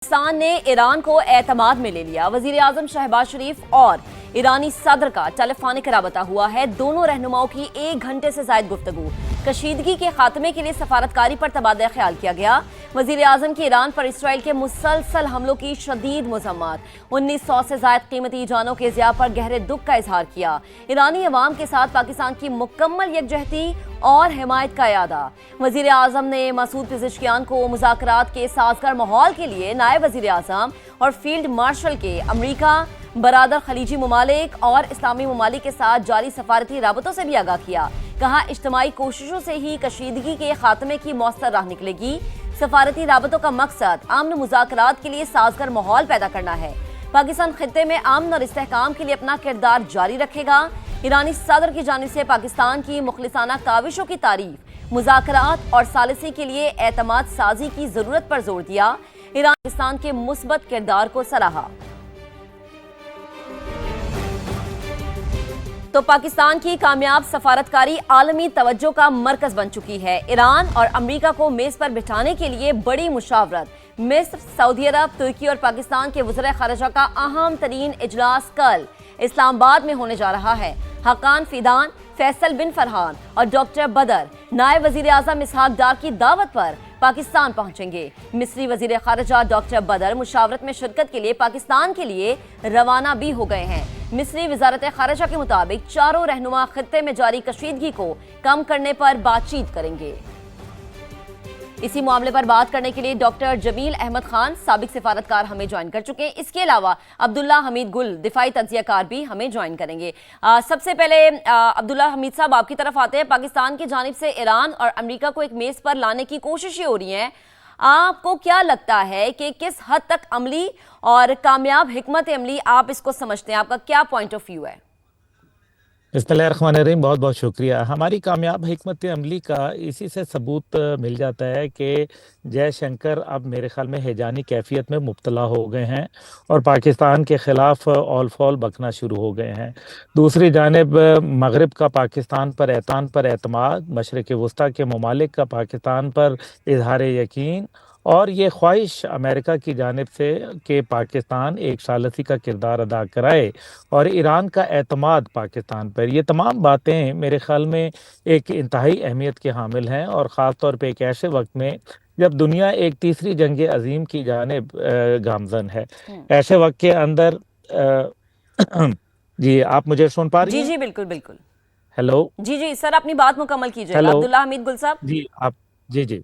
पाकिस्तान ने ईरान को एतमाद में ले लिया। वजीर आजम शहबाज शरीफ और ईरानी सदर का टेलीफोनिक राबता हुआ है। दोनों रहनुमाओं की 1 घंटे से ज्यादा गुफ्तगू। कशीदगी के खात्मे के लिए सफारतकारी पर तबादला ख्याल किया गया। वजीर आजम की ईरान पर इसराइल के मुसलसल हमलों की शदीद मजम्मत। 1900 से ज्यादा कीमती जानों के ज़िया पर गहरे दुख का इजहार किया। ईरानी अवाम के साथ पाकिस्तान की मुकम्मल यकजहती और हिमायत का यादा। वजीर आजम ने मसूद पिज़ेशकियान को मुज़ाकरात के साजगार माहौल के लिए नायब वजीर आजम और फील्ड मार्शल के अमरीका, बरादर खलीजी ममालिक और इस्लामी ममालिक के साथ जारी सफारती राबतों से भी आगाह किया। कहा, इज्तिमाई कोशिशों से ही कशीदगी के खात्मे की मौसर राह निकलेगी। सफारती राबतों का मकसद अमन मुज़ाकरात के लिए साजगार माहौल पैदा करना है। पाकिस्तान खित्ते में अमन और इस्तेहकाम के लिए अपना किरदार जारी रखेगा। ईरानी सदर की जानिब से पाकिस्तान की मुखलिसाना काविशों की तारीफ, मुज़ाकरात और सालिसी के लिए एतमाद साजी की जरूरत पर जोर दिया। ईरान पाकिस्तान के मुस्बत किरदार को सराहा। तो पाकिस्तान की कामयाब सफारतकारी आलमी तवज्जो का मरकज बन चुकी है। ईरान और अमरीका को मेज पर बिठाने के लिए बड़ी मुशावरत। मिस्र, सऊदी अरब, तुर्की और पाकिस्तान के वज़ीर ख़ारिजा का अहम तरीन इजलास कल इस्लामाबाद में होने जा रहा है। हकान फिदान, फैसल बिन फरहान और डॉक्टर बदर नायब वजीर आजम इसहाक डार की दावत पर पाकिस्तान पहुंचेंगे। मिस्री वजीर ख़ारिजा डॉक्टर बदर मुशावरत में शिरकत के लिए पाकिस्तान के लिए रवाना भी हो गए हैं। मिस्री वजारत ख़ारिजा के मुताबिक चारों रहनुमा खित्ते में जारी कशीदगी को कम करने पर बातचीत करेंगे। इसी मामले पर बात करने के लिए डॉक्टर जमील अहमद खान, साबिक सिफारतकार, हमें ज्वाइन कर चुके हैं। इसके अलावा अब्दुल्ला हमीद गुल, दिफाई तज्जियाकार, भी हमें ज्वाइन करेंगे। सबसे पहले अब्दुल्ला हमीद साहब, आपकी तरफ आते हैं। पाकिस्तान की जानिब से ईरान और अमेरिका को एक मेज पर लाने की कोशिशें हो रही हैं। आपको क्या लगता है कि किस हद तक अमली और कामयाब हिकमत अमली आप इसको समझते हैं? आपका क्या पॉइंट ऑफ व्यू है? बिस्मिल्लाहिर्रहमानिर्रहीम। बहुत बहुत शुक्रिया। हमारी कामयाब हिकमत अमली का इसी से सबूत मिल जाता है कि जयशंकर अब मेरे ख्याल में हैजानी कैफियत में मुब्तला हो गए हैं और पाकिस्तान के ख़िलाफ़ ऑल फॉल बकना शुरू हो गए हैं। दूसरी जानिब मगरिब का पाकिस्तान पर एतमाद, मशरिक़ वस्ता के ममालिक का पाकिस्तान पर इजहार यकीन और ये ख्वाहिश अमेरिका की जानिब से कि पाकिस्तान एक सालसी का किरदार अदा कराए और ईरान का एतमाद पाकिस्तान पर, ये तमाम बातें मेरे ख़्याल में एक इंतहाई अहमियत के हामिल हैं। और ख़ास तौर पे एक ऐसे वक्त में जब दुनिया एक तीसरी जंग अजीम की जानिब गामजन है, ऐसे वक्त के अंदर जी, आप मुझे सुन पा रही जी हैं? जी, बिल्कुल बिल्कुल। हेलो जी जी सर, अपनी बात मुकम्मल कीजिएगा। हेलो अब्दुल्ला हमीद गुल साहब। जी, आप जी जी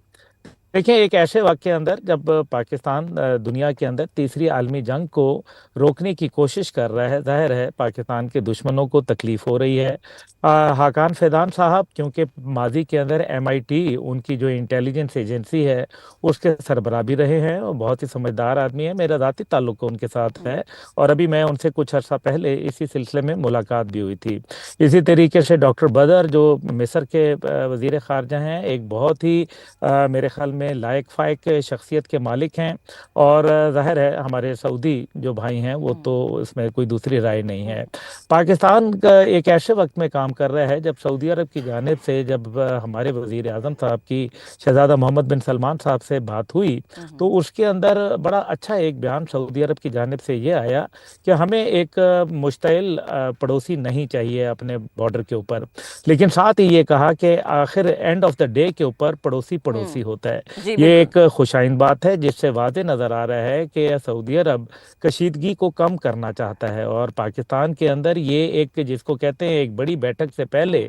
देखिए, एक ऐसे वक्त के अंदर जब पाकिस्तान दुनिया के अंदर तीसरी आलमी जंग को रोकने की कोशिश कर रहा है, जाहिर है पाकिस्तान के दुश्मनों को तकलीफ़ हो रही है। हाकान फैदान साहब, क्योंकि माजी के अंदर MIT उनकी जो इंटेलिजेंस एजेंसी है उसके सरबराह भी रहे हैं और बहुत ही समझदार आदमी है। मेरा ज़ाती ताल्लुक़ उनके साथ है और अभी मैं उनसे कुछ अर्सा पहले इसी सिलसिले में मुलाकात भी हुई थी। इसी तरीके से डॉक्टर बदर जो मिस्र के वज़ीर ख़ारिजा हैं, एक बहुत ही मेरे ख़्याल में लायक फ़ायक शख्सियत के मालिक हैं और ज़ाहिर है हमारे सऊदी जो भाई हैं वो तो इसमें कोई दूसरी राय नहीं है। पाकिस्तान का एक ऐसे वक्त में काम कर रहा है जब सऊदी अरब की जानिब से जब हमारे वज़ीर आज़म साहब की शहज़ादा मोहम्मद बिन सलमान साहब से बात हुई तो उसके अंदर बड़ा अच्छा एक बयान सऊदी अरब की जानिब से ये आया कि हमें एक मुश्तइल पड़ोसी नहीं चाहिए अपने बॉर्डर के ऊपर, लेकिन साथ ही ये कहा कि आखिर एंड ऑफ द डे के ऊपर पड़ोसी पड़ोसी होता है। ये एक खुशाइन बात है जिससे वाज़े नज़र आ रहा है कि सऊदी अरब कशीदगी को कम करना चाहता है और पाकिस्तान के अंदर ये एक, जिसको कहते हैं, एक बड़ी बैठक से पहले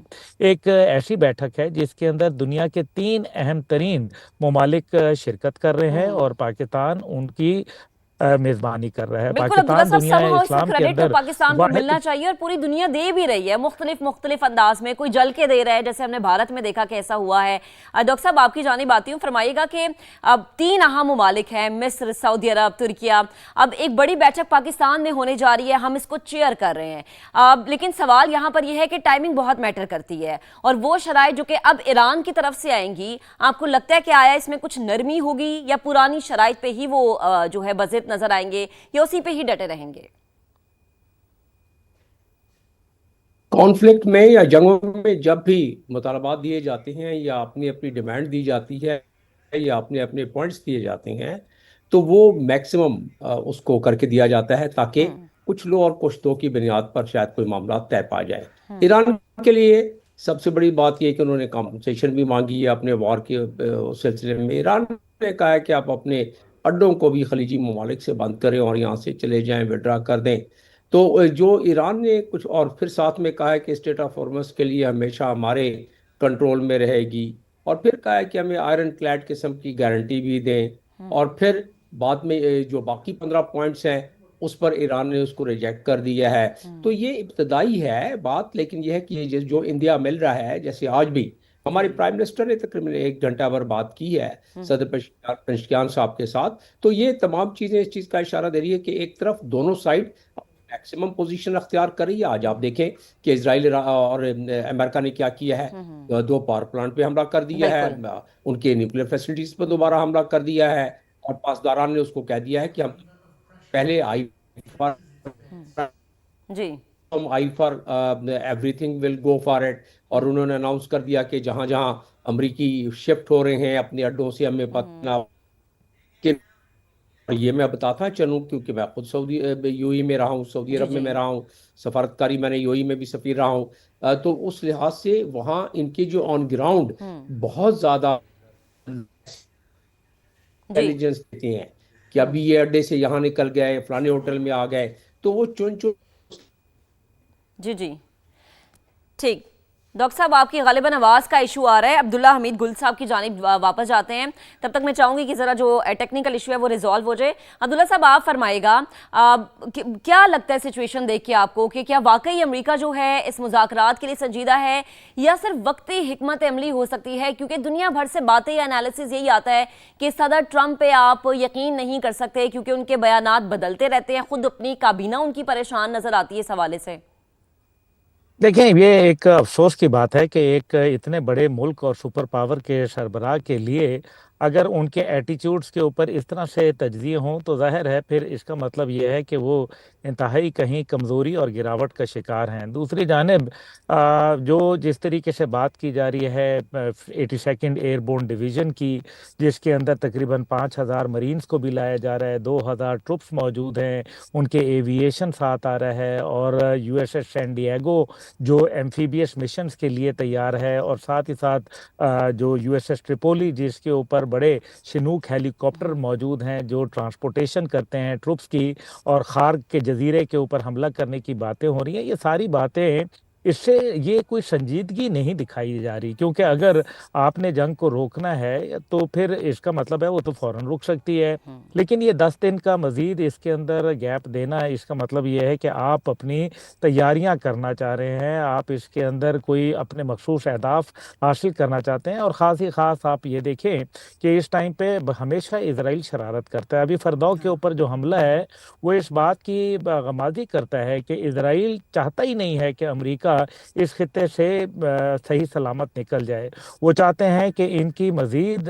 एक ऐसी बैठक है जिसके अंदर दुनिया के 3 अहम तरीन ममालिक शिरकत कर रहे हैं और पाकिस्तान उनकी मेज़बानी कर रहा है। बिल्कुल अब्दुल्ला पाकिस्तान साहब, दुनिया समहाउ इसका इस्लाम के क्रेडिट तो अंदर पाकिस्तान को मिलना वाहिद चाहिए और पूरी दुनिया दे भी रही है मुख्तलिफ अंदाज में। कोई जल के दे रहा है, जैसे हमने भारत में देखा कैसा हुआ है। डॉक्टर साहब, आपकी जानिब आती हूँ। फरमाइएगा कि अब 3 अहम ममालिक हैं, मिस्र, सऊदी अरब, तुर्किया। अब एक बड़ी बैठक पाकिस्तान में होने जा रही है, हम इसको चेयर कर रहे हैं। अब लेकिन सवाल यहाँ पर यह है कि टाइमिंग बहुत मैटर करती है और वो शराइ जो कि अब ईरान की तरफ से आएंगी, आपको लगता है कि आया इसमें कुछ नरमी होगी या पुरानी शराइ पे ही वो जो है बज़िद नजर आएंगे या उसी पे ही डटे रहेंगे? कॉन्फ्लिक्ट में या जंगों में जब भी मुतालबात दिए जाते हैं या अपनी अपनी डिमांड दी जाती है या अपने अपने पॉइंट्स दिए जाते हैं, तो वो मैक्सिमम उसको करके दिया जाता है, ताकि कुछ लो और कुछ दो की बुनियाद पर शायद कोई मामला तय पा जाए। ईरान के लिए सबसे बड़ी बात यह कि उन्होंने कॉम्पनसेशन भी मांगी है अपने वॉर के सिलसिले में। ईरान ने कहा है कि आप अपने अड्डों को भी खलीजी ममालिक से बंद करें और यहाँ से चले जाएं, विड्रा कर दें। तो जो ईरान ने कुछ और फिर साथ में कहा है कि स्टेट ऑफ हॉर्मस के लिए हमेशा हमारे कंट्रोल में रहेगी, और फिर कहा है कि हमें आयरन क्लैड किस्म की गारंटी भी दें। और फिर बाद में जो बाकी 15 पॉइंट्स हैं उस पर ईरान ने उसको रिजेक्ट कर दिया है। तो ये इब्तदाई है बात, लेकिन यह है कि जो इंडिया मिल रहा है, जैसे आज भी हमारे प्राइम मिनिस्टर ने तकरीबन 1 घंटा भर बात की है सदर पेशकियान साहब के साथ, तो ये तमाम चीजें इस चीज का इशारा दे रही है कि एक तरफ दोनों साइड मैक्सिमम पोजीशन अख्तियार कर रही है। आज आप देखें कि इजराइल और अमेरिका ने क्या किया है, 2 पावर प्लांट पे हमला कर दिया है, उनके न्यूक्लियर फैसिलिटीज पर दोबारा हमला कर दिया है, और पासदारान ने उसको कह दिया है कि हम पहले I for G I for everything will go for it. और उन्होंने अनाउंस कर दिया कि जहां जहां अमरीकी शिफ्ट हो रहे हैं अपने अड्डों से, हमें पता कि और ये मैं बताता चलूँ क्योंकि मैं खुद सऊदी यूएई में रहा हूँ, सऊदी अरब में मैं रहा हूँ, सफारतकारी मैंने यूएई में भी सफीर रहा हूँ। तो उस लिहाज से वहाँ इनके जो ऑन ग्राउंड बहुत ज़्यादा इंटेलिजेंस देते हैं कि अभी ये अड्डे से यहाँ निकल गए, फलाने होटल में आ गए, तो वो चुन चुन। जी जी ठीक। डॉक्टर साहब, आपकी गालिबन आवाज़ का इशू आ रहा है। अब्दुल्ला हमीद गुल साहब की जानिब वापस जाते हैं। तब तक मैं चाहूंगी कि ज़रा जो टेक्निकल इशू है वो रिजॉल्व हो जाए। अब्दुल्ला साहब, आप फरमाएगा क्या लगता है सिचुएशन देख के आपको कि क्या वाकई अमेरिका जो है इस मुज़ाकरात के लिए संजीदा है, या सिर्फ वक्ती हिकमत अमली हो सकती है? क्योंकि दुनिया भर से बातें या एनालिसिस यही आता है कि सदर ट्रंप पे आप यकीन नहीं कर सकते क्योंकि उनके बयानात बदलते रहते हैं, खुद अपनी काबीना उनकी परेशान नजर आती है इस हवाले से। देखें, ये एक अफसोस की बात है कि एक इतने बड़े मुल्क और सुपर पावर के सरबराह के लिए अगर उनके एटीट्यूड्स के ऊपर इस तरह से तजज़िए हों तो ज़ाहिर है फिर इसका मतलब ये है कि वो इंतहाई कहीं कमज़ोरी और गिरावट का शिकार हैं। दूसरी जानिब जो जिस तरीके से बात की जा रही है 82nd एयरबोर्न डिवीज़न की, जिसके अंदर तकरीबन 5000 मरीन्स को भी लाया जा रहा है, 2000 ट्रुप्स मौजूद हैं, उनके एविएशन साथ आ रहा है, और यूएसएस सैन डिएगो जो एम्फीबियस मिशंस के लिए तैयार है, और साथ ही साथ जो यूएसएस ट्रिपोली जिसके ऊपर बड़े शिनूक हेलीकॉप्टर मौजूद हैं जो ट्रांसपोर्टेशन करते हैं ट्रुप्स की, और खार्ग के जजीरे के ऊपर हमला करने की बातें हो रही हैं। ये सारी बातें, इससे ये कोई संजीदगी नहीं दिखाई जा रही, क्योंकि अगर आपने जंग को रोकना है तो फिर इसका मतलब है वो तो फौरन रुक सकती है, लेकिन ये 10 दिन का मजीद इसके अंदर गैप देना है, इसका मतलब ये है कि आप अपनी तैयारियां करना चाह रहे हैं, आप इसके अंदर कोई अपने मखसूस अहदाफ हासिल करना चाहते हैं। और ख़ास ही ख़ास आप ये देखें कि इस टाइम पे हमेशा इसराइल शरारत करता है। अभी फरदौ के ऊपर जो हमला है वो इस बात की गमाज़ी करता है कि इसराइल चाहता ही नहीं है कि अमेरिका इस खित्ते से सही सलामत निकल जाए। वो चाहते हैं कि इनकी मज़ीद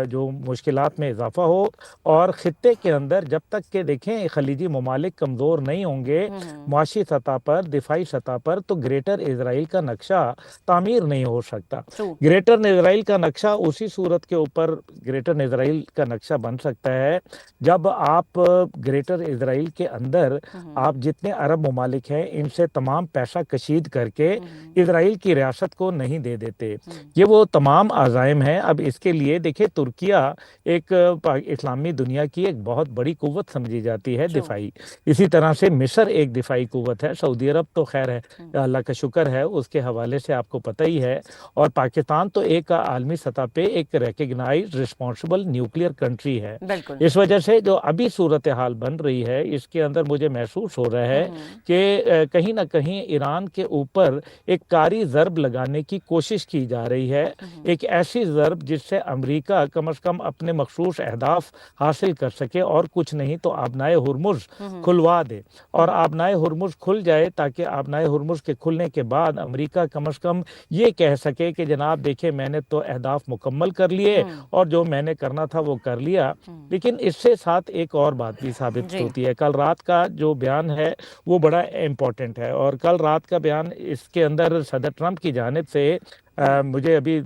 जो मुश्किलात में इजाफा हो, और खित्ते के अंदर जब तक के देखें खलीजी ममालिक कमज़ोर नहीं होंगे मुआशी सतह पर, दिफाई सतह पर, तो ग्रेटर इसराइल का नक्शा तामीर नहीं हो सकता। ग्रेटर इसराइल का नक्शा उसी सूरत के ऊपर ग्रेटर इसराइल का नक्शा बन सकता है जब आप ग्रेटर इसराइल के अंदर आप जितने अरब ममालिक हैं इनसे तमाम पैसा कशीद करके इसराइल की रियासत को नहीं दे देते। ये वो तमाम अज़ाइम हैं। अब इसके लिए देखिए, तुर्किया एक इस्लामी दुनिया की एक बहुत बड़ी कुव्वत समझी जाती है दिफाई, इसी तरह से मिस्र एक दिफाई कुव्वत है, सऊदी अरब तो खैर है, अल्लाह का शुक्र है उसके हवाले से आपको पता ही है, और पाकिस्तान तो एक आलमी सतह पे एक रिकग्नाइज्ड रिस्पॉन्सिबल न्यूक्लियर कंट्री है। इस वजह से जो अभी सूरत हाल बन रही है इसके अंदर मुझे महसूस हो रहा है कि कहीं ना कहीं ईरान के ऊपर एक कारी ज़र्ब लगाने की कोशिश की जा रही है, एक ऐसी ज़र्ब जिससे अमेरिका कम से कम अपने मखसूस अहदाफ हासिल कर सके, और कुछ नहीं तो आबनाए हुर्मुज़ खुलवा दे, और आबनाए हुर्मुज़ खुल जाए ताकि आबनाए हुर्मुज़ के खुलने के बाद अमेरिका कम से कम ये कह सके कि जनाब देखिए मैंने तो अहदाफ मुकम्मल कर लिए और जो मैंने करना था वो कर लिया। लेकिन इससे साथ एक और बात भी साबित होती है। कल रात का जो बयान है वो बड़ा इम्पोर्टेंट है, और कल रात का बयान पाकिस्तान इसके अंदर सदर ट्रंप की जानिब से मुझे अभी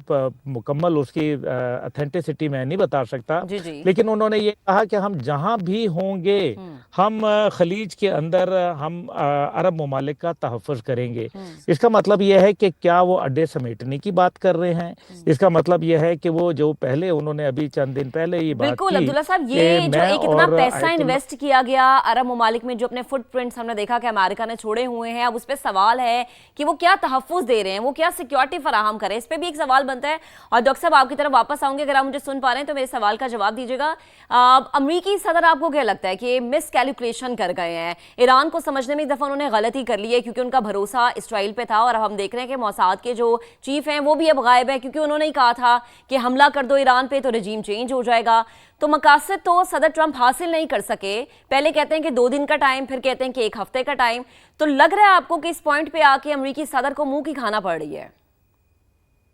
मुकम्मल उसकी अथेंटिसिटी मैं नहीं बता सकता, जी जी लेकिन उन्होंने ये कहा कि हम जहां भी होंगे हम खलीज के अंदर हम अरब ममालिक का तहफ़्फ़ुज़ करेंगे। इसका मतलब यह है कि क्या वो अड्डे समेटने की बात कर रहे हैं? इसका मतलब यह है कि वो जो पहले उन्होंने अभी चंद दिन पहले ये बात बिल्कुल की अब्दुल्ला साहब, कि ये जो मैं एक इतना और पैसा आयतुल्ला इन्वेस्ट किया गया अरब ममालिक में, जो अपने फुटप्रिंट्स हमने देखा कि अमेरिका ने छोड़े हुए हैं, अब उस पर सवाल है कि वो क्या तहफ़्फ़ुज़ दे रहे हैं, वो क्या सिक्योरिटी फराहम करें, इस पर भी एक सवाल बनता है। और डॉक्टर साहब आपकी तरफ वापस आऊंगे, अगर आप मुझे सुन पा रहे हैं तो मेरे सवाल का जवाब दीजिएगा। अमरीकी सदर आपको क्या लगता है कि मिस कैलकुलेशन कर गए हैं? ईरान को समझने में एक दफ़ा उन्होंने गलती कर ली है, क्योंकि उनका भरोसा इसराइल पे था, और अब हम देख रहे हैं कि मोसाद के जो चीफ हैं वो भी अब गायब है, क्योंकि उन्होंने ही कहा था कि हमला कर दो ईरान पे तो रजीम चेंज हो जाएगा। तो मकासद तो सदर ट्रंप हासिल नहीं कर सके, पहले कहते हैं कि 2 दिन का टाइम, फिर कहते हैं कि 1 हफ्ते का टाइम। तो लग रहा है आपको कि इस पॉइंट पे आके अमरीकी सदर को मुंह की खाना पड़ रही है?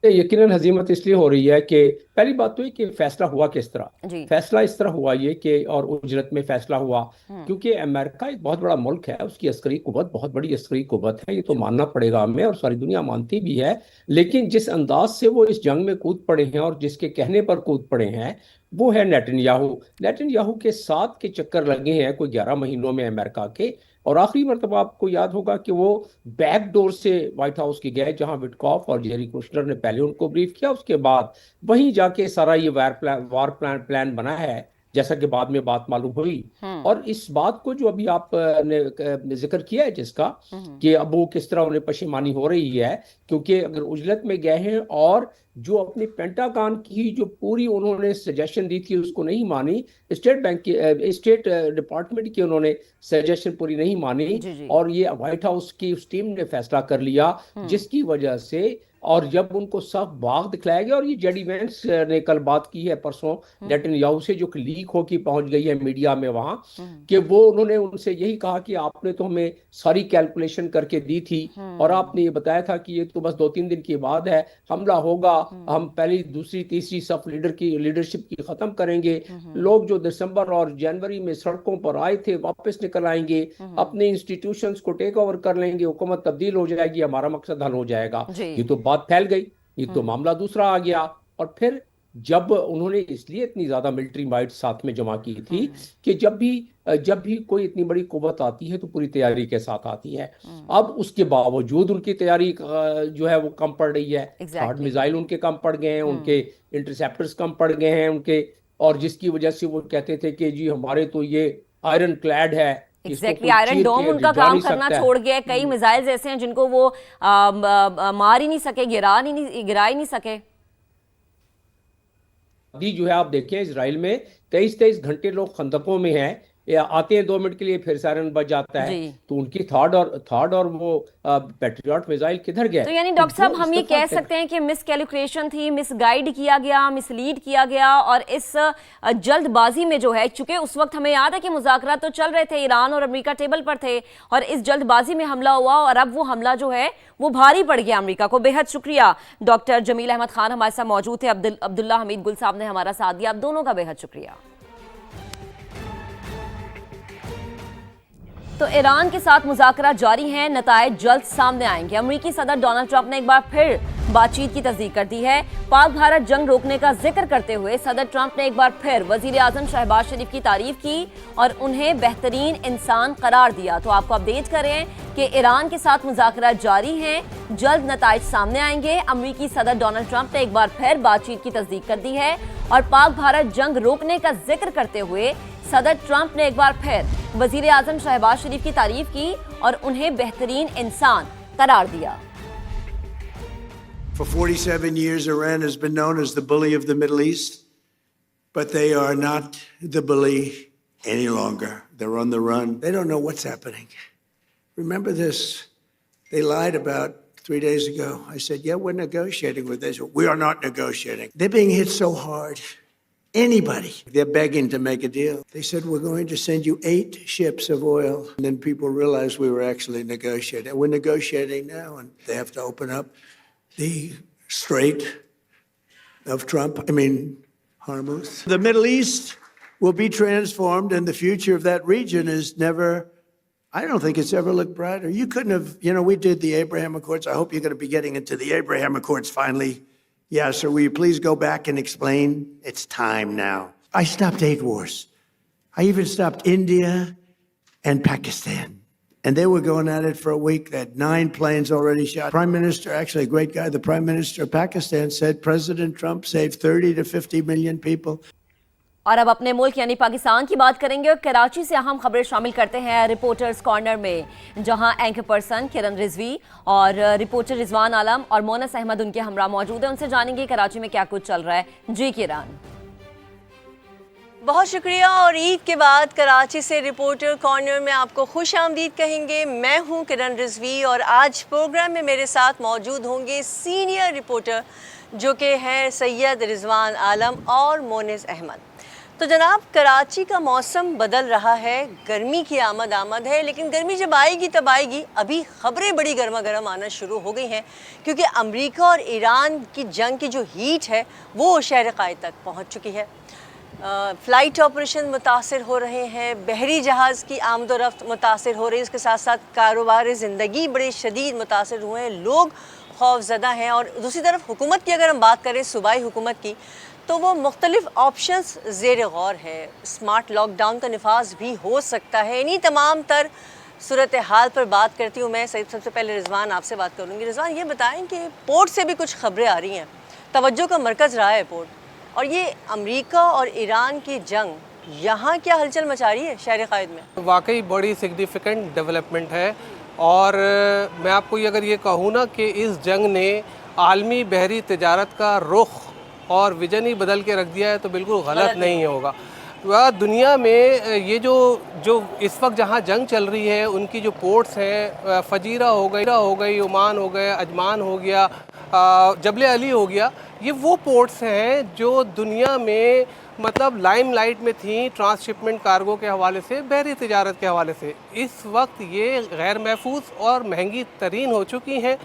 यकीनन हजीमत इसलिए हो रही है कि पहली बात तो ये कि फैसला हुआ किस तरह। जी फैसला इस तरह हुआ ये कि और उजरत में फैसला हुआ, क्योंकि अमेरिका एक बहुत बड़ा मुल्क है, उसकी अस्करी कुव्वत बहुत बड़ी अस्करी कुव्वत है, ये तो मानना पड़ेगा हमें, और सारी दुनिया मानती भी है। लेकिन जिस अंदाज से वो इस जंग में कूद पड़े हैं और जिसके कहने पर कूद पड़े हैं वो है नेतन्याहू। नेतन्याहू के साथ के चक्कर लगे हैं कोई 11 महीनों में अमेरिका के, और आखिरी मरतबा आपको याद होगा कि वो बैक डोर से व्हाइट हाउस के गए, जहां विटकॉफ और जेरी कुशनर ने पहले उनको ब्रीफ किया, उसके बाद वहीं जाके सारा ये वार प्लान बना है, जैसा कि बाद में बात मालूम हुई। और इस बात को जो अभी आप ने जिक्र किया है जिसका, कि अब वो किस तरह उन्हें पशेमानी हो रही है, क्योंकि अगर उजलत में गए हैं और जो अपनी पेंटागन की जो पूरी उन्होंने सजेशन दी थी उसको नहीं मानी, स्टेट डिपार्टमेंट की उन्होंने सजेशन पूरी नहीं मानी, जी जी और ये व्हाइट हाउस की उस टीम ने फैसला कर लिया, जिसकी वजह से, और जब उनको साफ बाग दिखलाया गया, और ये जेडी वेंस ने कल बात की है परसों नेतन्याहू से, जो कि लीक होकर पहुंच गई है मीडिया में वहां, कि वो उन्होंने उनसे यही कहा कि आपने तो हमें सारी कैलकुलेशन करके दी थी, और आपने ये बताया था कि ये तो बस 2-3 दिन की बात है, हमला होगा, हम पहली दूसरी तीसरी सफ लीडरशिप की खत्म करेंगे, लोग जो दिसंबर और जनवरी में सड़कों पर आए थे वापस निकल आएंगे, अपने इंस्टीट्यूशंस को टेक ओवर कर लेंगे, हुकूमत तब्दील हो जाएगी, हमारा मकसद हल हो जाएगा। जी ये तो बात फैल गई, ये तो मामला दूसरा आ गया। और फिर जब उन्होंने इसलिए इतनी ज्यादा मिलिट्री माइट साथ में जमा की थी कि जब भी कोई इतनी बड़ी कुव्वत आती है तो पूरी तैयारी के साथ आती है। अब उसके बावजूद उनकी तैयारी जो है वो कम पड़ रही है। थर्ड मिसाइल उनके कम पड़ गए हैं, उनके इंटरसेप्टर्स कम पड़ गए हैं उनके, और जिसकी वजह से वो कहते थे कि जी हमारे तो ये आयरन क्लैड है, एग्जैक्टली आयरन डोम उनका काम करना छोड़ गया। कई मिसाइल्स ऐसे हैं जिनको वो मार ही नहीं सके, गिरा ही नहीं सके। अभी जो है आप देखिए इसराइल में 23 घंटे लोग खंदकों में हैं, या आते हैं 2 मिनट के लिए फिर सायरन बज जाता है, तो उनकी थर्ड और वो पैट्रियट मिसाइल किधर गए? तो यानी डॉक्टर साहब हम ये कह सकते हैं कि मिस कैलकुलेशन थी, मिस गाइड किया गया, मिसलीड किया गया, और इस जल्दबाजी में जो है, चूंकि उस वक्त हमें याद है कि मुज़ाकरात तो चल रहे थे, ईरान और अमेरिका टेबल पर थे, और इस जल्दबाजी में हमला हुआ, और अब वो हमला जो है वो भारी पड़ गया अमेरिका को। बेहद शुक्रिया डॉक्टर जमील अहमद खान हमारे साथ मौजूद थे, अब्दुल्ला हमीद गुल साहब ने हमारा साथ दिया, आप दोनों का बेहद शुक्रिया। तो ईरान के साथ मुज़ाकरा जारी हैं, नतायज जल्द सामने आएंगे। अमेरिकी सदर डोनाल्ड ट्रंप ने एक बार फिर बातचीत की तस्दीक कर दी है। पाक भारत जंग रोकने का जिक्र करते हुए सदर ट्रंप ने एक बार फिर वजीर आजम शहबाज शरीफ की तारीफ की और उन्हें बेहतरीन इंसान करार दिया। तो आपको अपडेट करें कि ईरान के साथ मुज़ाकरा जारी हैं, जल्द नतायज सामने आएंगे। अमेरिकी सदर डोनाल्ड ट्रंप ने एक बार फिर बातचीत की तस्दीक कर दी है, और पाक भारत जंग रोकने का जिक्र करते हुए सदर ट्रंप ने एक बार फिर वजीर आजम शहबाज शरीफ की तारीफ की और उन्हें बेहतरीन इंसान करार दिया। For 47 years, Iran has been known as the bully of the Middle East, but they are not the bully any longer. They're on the run. They don't know what's happening. Remember this. They lied about 3 days ago. I said, yeah, we're negotiating with Israel. We are not negotiating. They're being hit so hard. Anybody, they're begging to make a deal. They said, we're going to send you 8 ships of oil. And then people realized we were actually negotiating. We're negotiating now, and they have to open up the Strait of Hormuz. The Middle East will be transformed, and the future of that region is never I don't think it's ever looked brighter. You couldn't have, we did the Abraham Accords. I hope you're going to be getting into the Abraham Accords finally. Yeah, so will you please go back and explain? It's time now. I stopped 8 wars. I even stopped India and Pakistan. And they were going at it for a week. They had 9 planes already shot. Prime Minister, actually a great guy, the Prime Minister of Pakistan said President Trump saved 30 to 50 million people. और अब अपने मुल्क यानी पाकिस्तान की बात करेंगे और कराची से अहम खबरें शामिल करते हैं रिपोर्टर्स कॉर्नर में, जहां एंकर पर्सन किरण रिजवी और रिपोर्टर रिजवान आलम और मोनस अहमद उनके हमरा मौजूद हैं। उनसे जानेंगे कराची में क्या कुछ चल रहा है। जी किरण। बहुत शुक्रिया। और ईद के बाद कराची से रिपोर्टर कॉर्नर में आपको खुश आमदीद कहेंगे। मैं हूं किरण रिजवी और आज प्रोग्राम में मेरे साथ मौजूद होंगे सीनियर रिपोर्टर जो कि हैं सैयद रिजवान आलम और मोनिस अहमद। तो जनाब, कराची का मौसम बदल रहा है, गर्मी की आमद है, लेकिन गर्मी जब आएगी तब आएगी। अभी ख़बरें बड़ी गर्मा गर्म आना शुरू हो गई हैं क्योंकि अमेरिका और ईरान की जंग की जो हीट है वो शहर क़ायद तक पहुंच चुकी है। फ़्लाइट ऑपरेशन मुतासर हो रहे हैं, बहरी जहाज़ की आमदोरफ्त मुतासर हो रही है, उसके साथ साथ कारोबार ज़िंदगी बड़े शदीद मुतासर हुए हैं, लोग खौफज़दा हैं। और दूसरी तरफ हुकूमत की अगर हम बात करें, सूबाई हुकूमत की, तो वो मुख्तलिफ़ ऑप्शंस ज़ेर गौर है। स्मार्ट लॉकडाउन का नफाज भी हो सकता है। इन्हीं तमाम तर सूरत हाल पर बात करती हूँ मैं। सबसे पहले रिजवान आपसे बात करूँगी। रिजवान, ये बताएं कि पोर्ट से भी कुछ ख़बरें आ रही हैं, तवज्जो का मरकज़ रहा है पोर्ट, और ये अमेरिका और ईरान की जंग यहाँ क्या हलचल मचा रही है शहर क़ायद में? वाकई बड़ी सिग्निफिकेंट डेवलपमेंट है। और मैं आपको ये अगर ये कहूँ ना कि इस जंग ने आलमी बहरी तजारत का रुख और विजन ही बदल के रख दिया है तो बिल्कुल गलत नहीं होगा। वह दुनिया में ये जो इस वक्त जहाँ जंग चल रही है उनकी जो पोर्ट्स हैं, फजीरा हो गई, ओमान हो गया, अजमान हो गया, जबल अली हो गया, ये वो पोर्ट्स हैं जो दुनिया में मतलब लाइमलाइट में थी ट्रांसशिपमेंट कार्गो के हवाले से, बहरी तिजारत के हवाले से। इस वक्त ये गैर महफूज और महंगी तरीन हो चुकी हैं।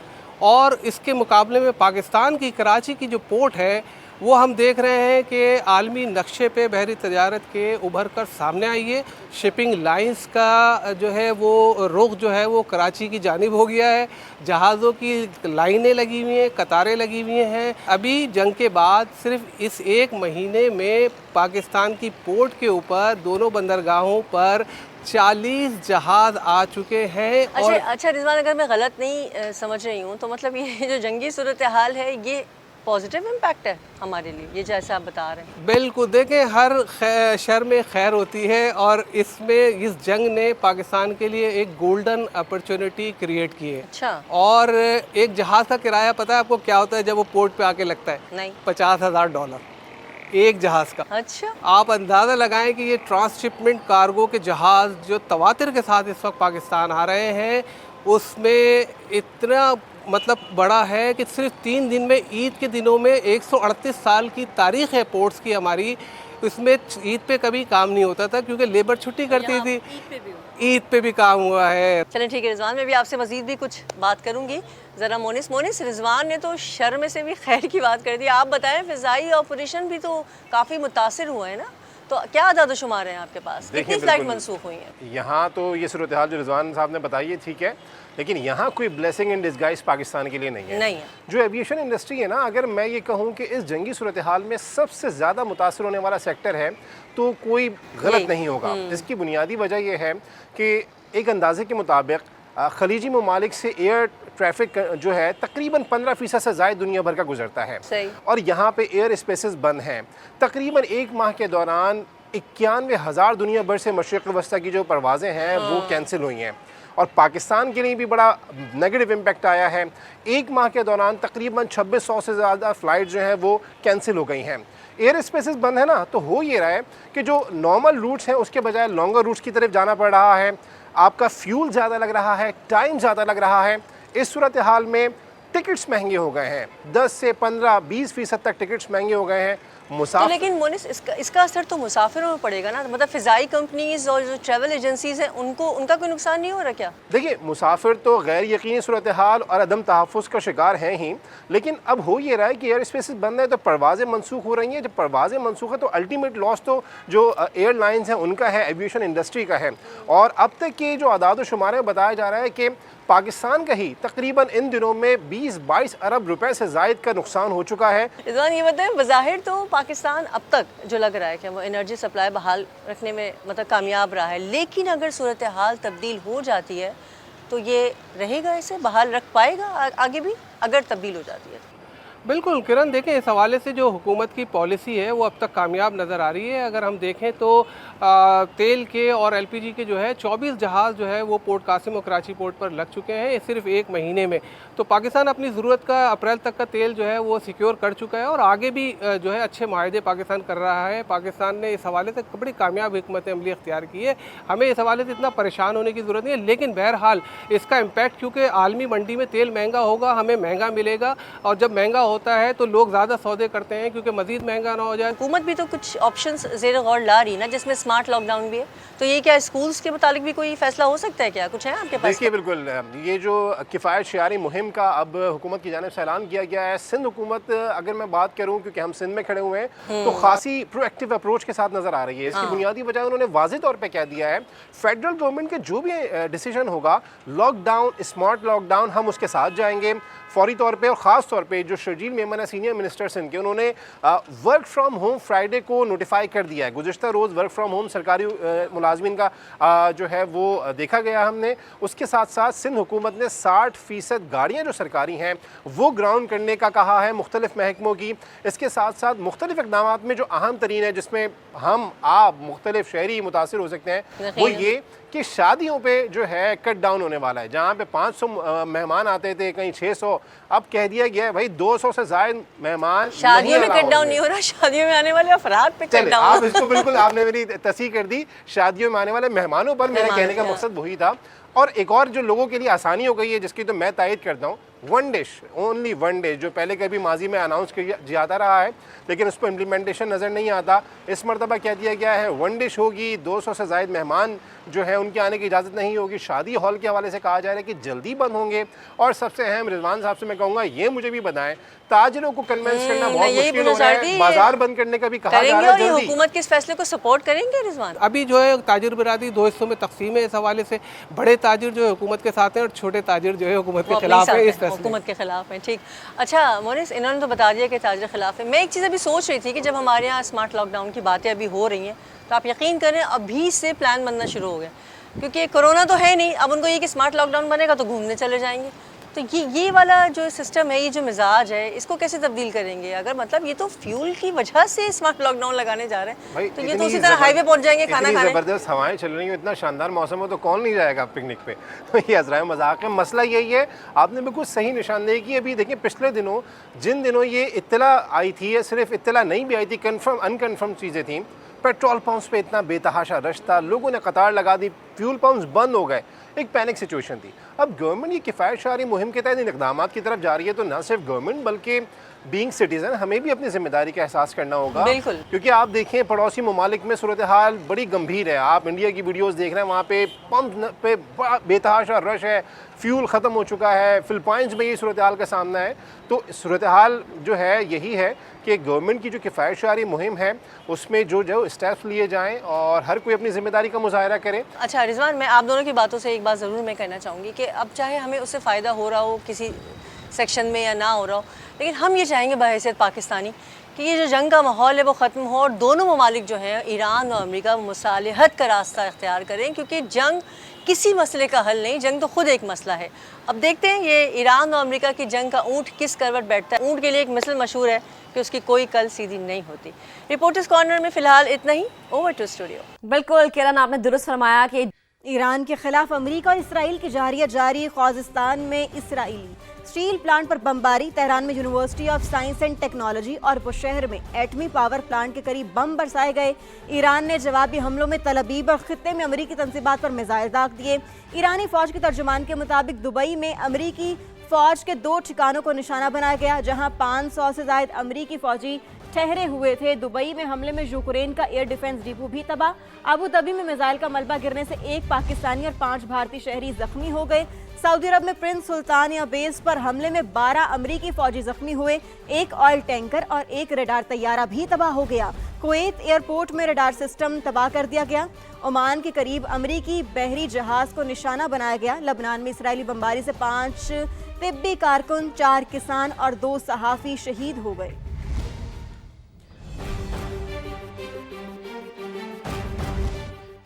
और इसके मुकाबले में पाकिस्तान की कराची की जो पोर्ट है वो हम देख रहे हैं कि आलमी नक्शे पे बहरी तजारत के उभर कर सामने आई है। शिपिंग लाइंस का जो है वो रुख जो है वो कराची की जानिब हो गया है। जहाज़ों की लाइनें लगी हुई हैं, कतारें लगी हुई हैं। अभी जंग के बाद सिर्फ इस 1 महीने में पाकिस्तान की पोर्ट के ऊपर दोनों बंदरगाहों पर 40 जहाज़ आ चुके हैं। अच्छा रिजवान, अगर मैं गलत नहीं समझ रही हूँ तो मतलब ये जो जंगी सूरत हाल है ये पॉजिटिव इम्पैक्ट है हमारे लिए, ये जैसा आप बता रहे हैं? बिल्कुल। देखें, हर शर में खैर होती है और इसमें इस जंग ने पाकिस्तान के लिए एक गोल्डन अपॉर्चुनिटी क्रिएट की है। अच्छा। और एक जहाज़ का किराया पता है आपको क्या होता है जब वो पोर्ट पे आके लगता है? नहीं। $50,000 एक जहाज़ का। अच्छा। आप अंदाज़ा लगाएं कि ये ट्रांसशिपमेंट कार्गो के जहाज़ जो तवातिर के साथ इस वक्त पाकिस्तान आ रहे हैं उसमें इतना मतलब बड़ा है कि सिर्फ 3 दिन में, ईद के दिनों में 138 साल की तारीख़ है पोर्ट्स की हमारी। इसमें ईद पे कभी काम नहीं होता था क्योंकि लेबर छुट्टी करती थी। ईद पे भी काम हुआ है। चलें ठीक है रिजवान, मैं भी आपसे मज़ीद भी कुछ बात करूँगी। ज़रा मोनिस, रिजवान ने तो शर में से भी खैर की बात कर दी। आप बताएं, फ़िज़ाई ऑपरेशन भी तो काफ़ी मुतासिर हुए हैं ना, तो क्या आदाद शुमार हैं आपके पास? कितनी फ्लाइट मनसूख हुई हैं? यहाँ तो ये सूरत हाल जो रिजवान साहब ने बताई है ठीक है, लेकिन यहाँ कोई ब्लेसिंग इन डिस्गाइज पाकिस्तान के लिए नहीं है। जो एविएशन इंडस्ट्री है ना, अगर मैं ये कहूँ कि इस जंगी सूरत हाल में सबसे ज़्यादा मुतासर होने वाला सेक्टर है तो कोई गलत नहीं होगा। इसकी बुनियादी वजह यह है कि एक अंदाजे के मुताबिक खलीजी ममालिक से एयर ट्रैफिक जो है तकरीबन 15% से ज़ायद दुनिया भर का गुजरता है और यहाँ पे एयर स्पेसेस बंद हैं। तकरीबन 1 माह के दौरान 91,000 दुनिया भर से मशरिक़ वस्ता की जो परवाज़ें हैं वो कैंसिल हुई हैं और पाकिस्तान के लिए भी बड़ा नेगेटिव इम्पैक्ट आया है। 1 माह के दौरान तकरीबन 2600 से ज़्यादा फ़्लाइट जो हैं वो कैंसिल हो गई हैं। एयर स्पेसेस बंद है ना, तो हो ये रहा है कि जो नॉर्मल रूट्स हैं उसके बजाय लॉन्गर रूट्स की तरफ जाना पड़ रहा है। आपका फ्यूल ज़्यादा लग रहा है, टाइम ज़्यादा लग रहा है। इस सूरत हाल में टिकट्स महंगे हो गए हैं, 10 से 15-20% तक टिकट्स महंगे हो गए हैं। तो लेकिन मोनिस इसका असर तो मुसाफिरों में पड़ेगा ना, मतलब फ़िज़ाई कंपनीज और जो ट्रैवल एजेंसीज हैं उनका कोई नुकसान नहीं हो रहा क्या? देखिए, मुसाफिर तो गैर यकीनी सूरत हाल और अदम तहफ़्फ़ुज़ का शिकार हैं ही, लेकिन अब हो ये रहा है कि एयर स्पेसेस बंद है तो परवाज़ें मनसूख हो रही हैं। जब परवाज़ें मनसूख है तो अल्टीमेट लॉस तो जो एयरलाइंस हैं उनका है, एविएशन इंडस्ट्री का है। और अब तक के जो आदाद शुमार है बताया जा रहा है कि पाकिस्तान का ही तकरीबन इन दिनों में 20-22 अरब रुपए से ज़ायद का नुकसान हो चुका है। रिजवान ये बताएं, बज़ाहिर तो पाकिस्तान अब तक जो लग रहा है कि वो एनर्जी सप्लाई बहाल रखने में मतलब कामयाब रहा है, लेकिन अगर सूरत हाल तब्दील हो जाती है तो ये रहेगा, इसे बहाल रख पाएगा आगे भी अगर तब्दील हो जाती है? बिल्कुल किरण, देखें इस हवाले से जो हुकूमत की पॉलिसी है वो अब तक कामयाब नज़र आ रही है। अगर हम देखें तो तेल के और एलपीजी के जो है 24 जहाज़ जो है वो पोर्ट कासिम और कराची पोर्ट पर लग चुके हैं सिर्फ एक महीने में। तो पाकिस्तान अपनी ज़रूरत का अप्रैल तक का तेल जो है वो सिक्योर कर चुका है और आगे भी जो है अच्छे माहदे पाकिस्तान कर रहा है। पाकिस्तान ने इस हवाले से बड़ी कामयाब हिकमत अमली अख्तियार की है। हमें इस हवाले से इतना परेशान होने की ज़रूरत नहीं है, लेकिन बहरहाल इसका इम्पैक्ट क्योंकि आलमी मंडी में तेल महंगा होगा, हमें महंगा मिलेगा, और जब महंगा होता है तो लोग ज़्यादा सौदे करते हैं क्योंकि मज़ीद महंगा ना हो जाए। हुकूमत भी तो कुछ ऑप्शंस ज़ेर गौर ला रही है ना, जिसमें स्मार्ट लॉकडाउन भी है, तो ये क्या स्कूल्स के मुतालिक भी कोई फैसला हो सकता है क्या? कुछ है आपके पास? देखिए, बिल्कुल ये जो किफ़ायत शियारी मुहिम का अब हुकूमत की जानिब से ऐलान किया गया है। सिंध हुकूमत, अगर मैं बात करूँ क्योंकि हम सिंध में खड़े हुए हैं, तो खासी प्रोएक्टिव अप्रोच के साथ नज़र आ रही है। इसकी बुनियादी वजह उन्होंने वाज़ेह तौर पर कह दिया है, फेडरल गवर्नमेंट के जो भी डिसीजन होगा, लॉकडाउन, स्मार्ट लॉकडाउन, हम उसके साथ जाएंगे फौरी तौर पे। और ख़ास तौर पे जो शर्जील मेमन है, सीनियर मिनिस्टर सिंध के, उन्होंने वर्क फ्राम होम फ्राइडे को नोटिफाई कर दिया है। गुज़िश्ता रोज़ वर्क फ्राम होम सरकारी मुलाजमिन का जो है वो देखा गया हमने। उसके साथ साथ सिंध हुकूमत ने 60% गाड़ियाँ जो सरकारी हैं वो ग्राउंड करने का कहा है मुख्तलिफ महकमों की। इसके साथ साथ मुख्तलिफ इक़दामात में जो अहम तरीन है, जिसमें हम आप मुख्तलिफ शहरी मुतासिर हो सकते हैं, वो ये कि शादियों पे जो है कट डाउन होने वाला है। जहाँ पे 500 मेहमान आते थे, कहीं 600, अब कह दिया गया है भाई 200 से ज़ायद मेहमान। शादियों में कट डाउन नहीं हो रहा, शादियों में आने वाले अफराद पे कट डाउन। आप इसको बिल्कुल, आपने मेरी तस्दीक कर दी, शादियों में आने वाले मेहमानों पर मेरे कहने का मकसद वही था। और एक और जो लोगों के लिए आसानी हो गई है, जिसकी तो मैं तायद करता हूँ, one dish, only one dish, जो पहले कभी माजी में अनाउंस किया जाता रहा है लेकिन उस पर इम्प्लीमेंटेशन नज़र नहीं आता। इस मरतबा कह दिया गया है वन डिश होगी, 200 से ज़ायद मेहमान जो है उनके आने की इजाज़त नहीं होगी। शादी हॉल के हवाले से कहा जा रहा है कि जल्दी बंद होंगे। और सबसे अहम, रिजवान साहब से मैं कहूँगा, ये मुझे भी बताएं, ताजिरों को कन्विंस करना बहुत मुश्किल हो रहा है, बाजार बंद करने का भी कहा जा रहा है। और हुकूमत के इस फैसले को सपोर्ट करेंगे रिजवान? अभी जो है ताजिर बिरादरी दो हिस्सों में तकसीम है। इस हवाले से बड़े ताजिर जो है हुकूमत के साथ हैं और छोटे ताजिर जो है हुकूमत के खिलाफ है। इस हुकूमत के खिलाफ है, ठीक। अच्छा मोनिस, इन्होंने तो बता दिया कि ताजिर खिलाफ है। मैं एक चीज़ अभी सोच रही थी कि जब हमारे यहाँ स्मार्ट लॉकडाउन की बातें अभी हो रही हैं, तो आप यकीन करें अभी से प्लान बनना शुरू हो गया, क्योंकि कोरोना तो है नहीं। अब उनको ये कि स्मार्ट लॉकडाउन बनेगा तो घूमने चले जाएंगे। तो ये वाला जो सिस्टम है, ये जो मिजाज है, इसको कैसे तब्दील करेंगे? अगर मतलब ये तो फ्यूल की वजह से स्मार्ट लॉकडाउन लगाने जा रहे हैं, तो ये तो उसी तरह हाईवे पहुंच जाएंगे खाना खाने। ज़बरदस्त हवाएं चल रही हैं, इतना शानदार मौसम हो तो कौन नहीं जाएगा पिकनिक पे? तो ये अज़राए मजाक है। मसला यही है, आपने बिल्कुल सही निशानदेही की। अभी देखिए, पिछले दिनों जिन दिनों ये इत्तला आई थी, या सिर्फ इत्तला नहीं भी आई थी, कन्फर्म अनकन्फर्म चीज़ें थी, पेट्रोल पंप्स पे इतना बेतहाशा रश था, लोगों ने कतार लगा दी, फ्यूल पंप्स बंद हो गए, एक पैनिक सिचुएशन थी। अब गवर्नमेंट ये किफ़ायत शहरी मुहिम के तहत इन इक़दामात की तरफ जा रही है, तो न सिर्फ गवर्नमेंट बल्कि बीइंग सिटीज़न हमें भी अपनी जिम्मेदारी का एहसास करना होगा। बिल्कुल, क्योंकि आप देखें पड़ोसी ममालिक में सूरत हाल बड़ी गंभीर है। आप इंडिया की वीडियोस देख रहे हैं, वहाँ पे पंप पे बेतहाशा रश है, फ्यूल ख़त्म हो चुका है। फिलिपाइंस में ये सूरत हाल का सामना है। तो सूरत हाल जो है यही है कि गवर्नमेंट की जो किफ़ायत शहरी मुहिम है उसमें जो स्टेप्स लिए जाएँ और हर कोई अपनी जिम्मेदारी का मुजाहरा करे। अच्छा रिजवान, मैं आप दोनों की बातों से एक बात ज़रूर मैं कहना चाहूँगी कि अब चाहे हमें उससे फ़ायदा हो रहा हो किसी सेक्शन में या ना हो रहा हो, लेकिन हम ये चाहेंगे बहैसियत पाकिस्तानी कि ये जो जंग का माहौल है वो ख़त्म हो और दोनों ममालिक जो हैं, ईरान और अमेरिका, मुसालहत का रास्ता इख्तियार करें, क्योंकि जंग किसी मसले का हल नहीं, जंग तो खुद एक मसला है। अब देखते हैं ये ईरान और अमेरिका की जंग का ऊँट किस करवट बैठता है। ऊँट के लिए एक मिसल मशहूर है कि उसकी कोई कल सीधी नहीं होती। रिपोर्टर्स कॉर्नर में फ़िलहाल इतना ही। Over to studio. बिल्कुल किरण, आपने दुरुस्त फरमाया कि ईरान के खिलाफ अमेरिका और इसराइल की जारियत जारी। ख्वाजिस्तान में इसराइली स्टील प्लांट पर बमबारी, तेहरान में university of science and technology और बुशहर में एटमी पावर प्लांट के करीब बम बरसाए गए। ईरान ने जवाबी हमलों में तल अबीब और खित्ते में अमेरिकी तंजीबात पर मिसाइल दाग दिए। ईरानी फौज के तर्जुमान के मुताबिक दुबई में अमेरिकी फौज के 2 ठिकानों को निशाना बनाया गया, जहां 500 से ज्यादा अमेरिकी फौजी ठहरे हुए थे। दुबई में हमले में यूक्रेन का एयर डिफेंस डिपो भी तबाह। अबू धाबी में मिसाइल का मलबा गिरने से 1 पाकिस्तानी और 5 भारतीय शहरी जख्मी हो गए। सऊदी अरब में प्रिंस सुल्तानिया बेस पर हमले में 12 अमरीकी फौजी जख्मी हुए। 1 ऑयल टैंकर और 1 रडार तैयारा भी तबाह हो गया। कुवैत एयरपोर्ट में रडार सिस्टम तबाह कर दिया गया। ओमान के करीब अमरीकी बहरी जहाज को निशाना बनाया गया। लबनान में इसराइली बमबारी से 5 तिब्बी कारकुन, 4 किसान और 2 सहाफी शहीद हो गए।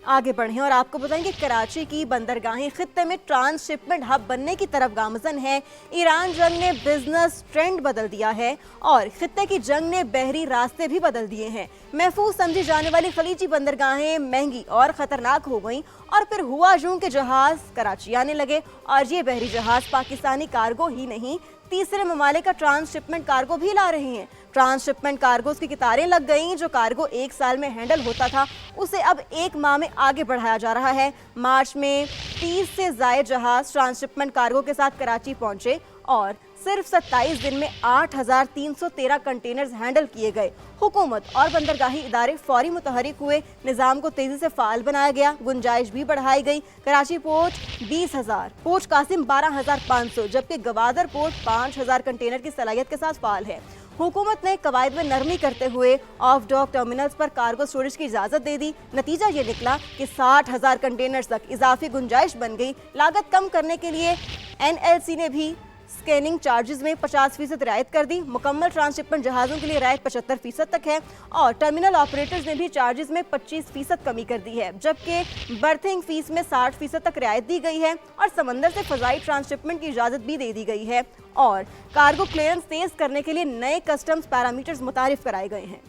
आगे बढ़ें और आपको बताएं कि कराची की बंदरगाहें खित्ते में ट्रांसशिपमेंट हब बनने की तरफ गामजन है। ईरान जंग ने बिजनेस ट्रेंड बदल दिया है और खित्ते की जंग ने बहरी रास्ते भी बदल दिए हैं। महफूज समझी जाने वाली खलीजी बंदरगाहें महंगी और खतरनाक हो गईं और फिर हुआ यूं के जहाज कराची आने लगे और ये बहरी जहाज पाकिस्तानी कार्गो ही नहीं, तीसरे ममालिक का ट्रांसशिपमेंट कार्गो भी ला रहे हैं। ट्रांसशिपमेंट कार्गोस की कतारें लग गईं। जो कार्गो 1 साल में हैंडल होता था उसे अब 1 माह में आगे बढ़ाया जा रहा है। मार्च में 30 से ज़ायद जहाज ट्रांसशिपमेंट कार्गो के साथ कराची पहुंचे और सिर्फ 27 दिन में 8,313 कंटेनर्स हैंडल किए गए। हुकूमत और बंदरगाही इदारे फौरी मुतहरिक हुए। निज़ाम को तेजी से फाल बनाया गया। गुंजाइश भी बढ़ाई गई। कराची पोर्ट 20,000, पोर्ट कासिम 12,500, जबकि गवादर पोर्ट 5,000 कंटेनर की सलाहियत के साथ फाल है। हुकूमत ने कवायद में नरमी करते हुए ऑफ डॉक टर्मिनल्स पर कार्गो स्टोरेज की इजाज़त दे दी। नतीजा ये निकला कि 60,000 कंटेनर्स तक इजाफी गुंजाइश बन गई। लागत कम करने के लिए NLC ने भी स्कैनिंग चार्जेस में 50% रियायत कर दी। मुकम्मल ट्रांसशिपमेंट जहाज़ों के लिए रियायत 75% तक है और टर्मिनल ऑपरेटर्स ने भी चार्जेस में 25% कमी कर दी है, जबकि बर्थिंग फीस में 60% तक रियायत दी गई है और समंदर से फ़ज़ाई ट्रांसशिपमेंट की इजाज़त भी दे दी गई है और कार्गो क्लियरेंस तेज करने के लिए नए कस्टम्स पैरामीटर्स मुतारिफ कराए गए हैं।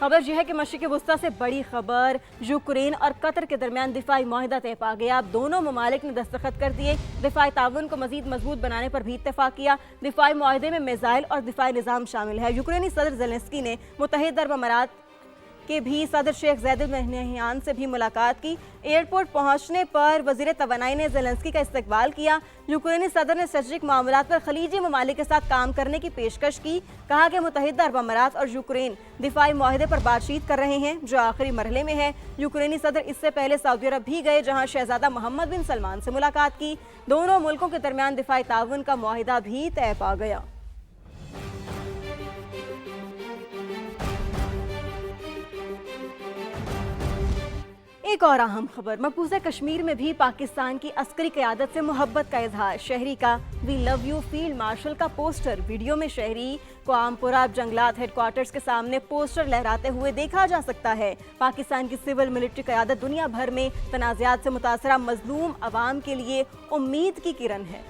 खबर यह है कि मशरिक़ वुस्ता से बड़ी खबर, यूक्रेन और कतर के दरमियान दिफाई मुआहिदा तय पा गया। अब दोनों ममालिक ने दस्तखत कर दिए। दिफाई ताउन को मजीद मजबूत बनाने पर भी इत्तेफाक किया। दिफाई मुआहिदे में मिसाइल और दिफाई निज़ाम शामिल है। यूक्रेनी सदर ज़ेलेंस्की ने मुत्तहिदा अरब अमारात के भी सदर शेख ज़ायद अल नहयान से भी मुलाकात की। एयरपोर्ट पहुंचने पर वज़ीर तवानाई ने ज़ेलेंस्की का इस्तकबाल किया। यूक्रेनी सदर ने स्ट्रेटेजिक मामलात पर खलीजी ममालिक के साथ काम करने की पेशकश की। कहा कि मुत्तहिदा अरब अमारात और यूक्रेन दिफाई मुआहिदे पर बातचीत कर रहे हैं जो आखिरी मरहले में है। यूक्रेनी सदर इससे पहले सऊदी अरब भी गए जहाँ शहजादा मोहम्मद बिन सलमान से मुलाकात की। दोनों मुल्कों के दरमियान दिफाई ताउन का मुआहिदा भी तय पा गया। एक और अहम खबर, मकबूजा कश्मीर में भी पाकिस्तान की अस्करी क़यादत से मोहब्बत का इजहार। शहरी का we love you field marshal का पोस्टर। वीडियो में शहरी को आमपुरा जंगलात हेडक्वार्टर्स के सामने पोस्टर लहराते हुए देखा जा सकता है। पाकिस्तान की सिविल मिलिट्री क़यादत दुनिया भर में तनाज़ात से मुतासरा मजलूम अवाम के लिए उम्मीद की किरण है।